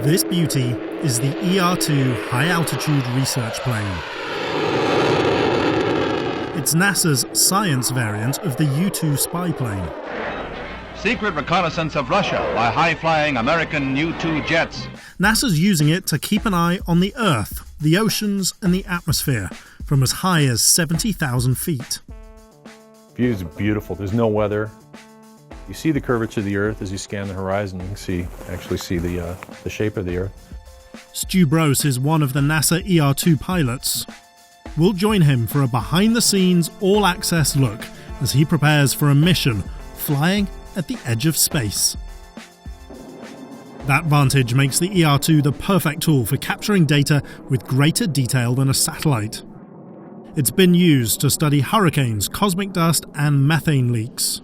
This beauty is the ER-2 high-altitude research plane. It's NASA's science variant of the U-2 spy plane. Secret reconnaissance of Russia by high-flying American U-2 jets. NASA's using it to keep an eye on the Earth, the oceans and the atmosphere from as high as 70,000 feet. Views are beautiful. There's no weather. You see the curvature of the Earth as you scan the horizon. You can actually see the shape of the Earth. Stu Broce is one of the NASA ER-2 pilots. We'll join him for a behind-the-scenes, all-access look as he prepares for a mission flying at the edge of space. That vantage makes the ER-2 the perfect tool for capturing data with greater detail than a satellite. It's been used to study hurricanes, cosmic dust and methane leaks.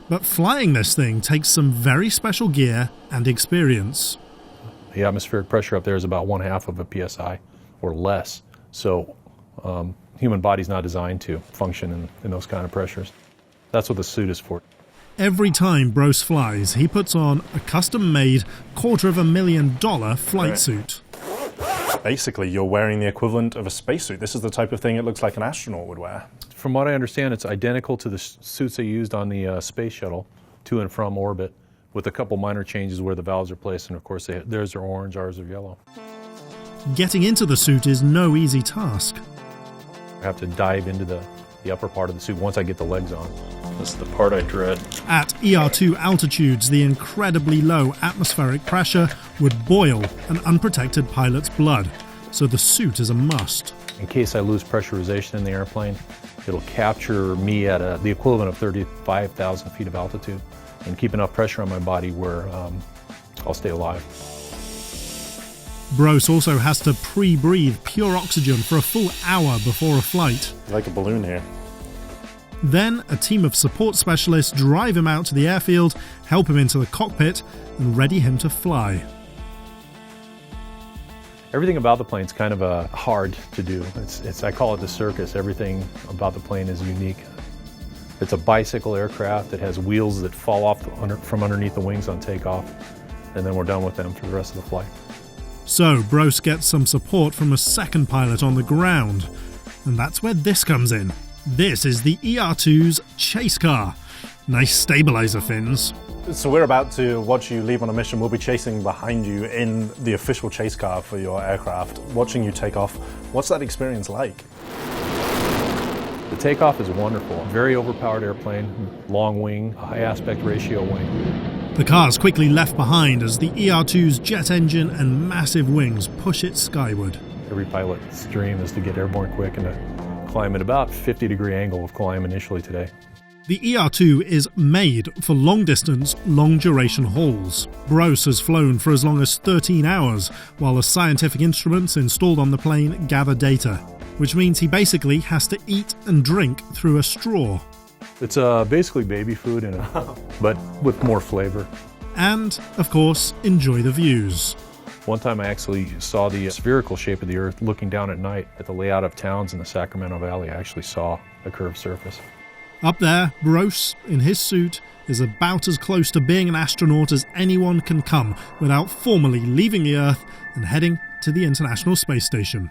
But flying this thing takes some very special gear and experience. The atmospheric pressure up there is about 1/2 of a PSI or less. So human body's not designed to function in those kind of pressures. That's what the suit is for. Every time Broce flies, he puts on a custom-made $250,000 flight suit. Basically, you're wearing the equivalent of a spacesuit. This is the type of thing it looks like an astronaut would wear. From what I understand, it's identical to the suits they used on the space shuttle to and from orbit, with a couple minor changes where the valves are placed, and of course theirs are orange, ours are yellow. Getting into the suit is no easy task. I have to dive into the upper part of the suit once I get the legs on. This is the part I dread. At ER-2 altitudes, the incredibly low atmospheric pressure would boil an unprotected pilot's blood, so the suit is a must. In case I lose pressurization in the airplane, it'll capture me at the equivalent of 35,000 feet of altitude and keep enough pressure on my body where I'll stay alive. Broce also has to pre-breathe pure oxygen for a full hour before a flight. Like a balloon here. Then a team of support specialists drive him out to the airfield, help him into the cockpit, and ready him to fly. Everything about the plane is kind of hard to do. I call it the circus. Everything about the plane is unique. It's a bicycle aircraft that has wheels that fall off from underneath the wings on takeoff, and then we're done with them for the rest of the flight. So Broce gets some support from a second pilot on the ground, and that's where this comes in. This is the ER-2's chase car. Nice stabilizer fins. So we're about to watch you leave on a mission. We'll be chasing behind you in the official chase car for your aircraft, watching you take off. What's that experience like? The takeoff is wonderful. Very overpowered airplane, long wing, high aspect ratio wing. The car's quickly left behind as the ER-2's jet engine and massive wings push it skyward. Every pilot's dream is to get airborne quick and to climb at about 50-degree angle of climb initially today. The ER-2 is made for long-distance, long-duration hauls. Broce has flown for as long as 13 hours, while the scientific instruments installed on the plane gather data, which means he basically has to eat and drink through a straw. It's basically baby food, but with more flavor. And, of course, enjoy the views. One time I actually saw the spherical shape of the Earth looking down at night at the layout of towns in the Sacramento Valley. I actually saw a curved surface. Up there, Broce, in his suit, is about as close to being an astronaut as anyone can come without formally leaving the Earth and heading to the International Space Station.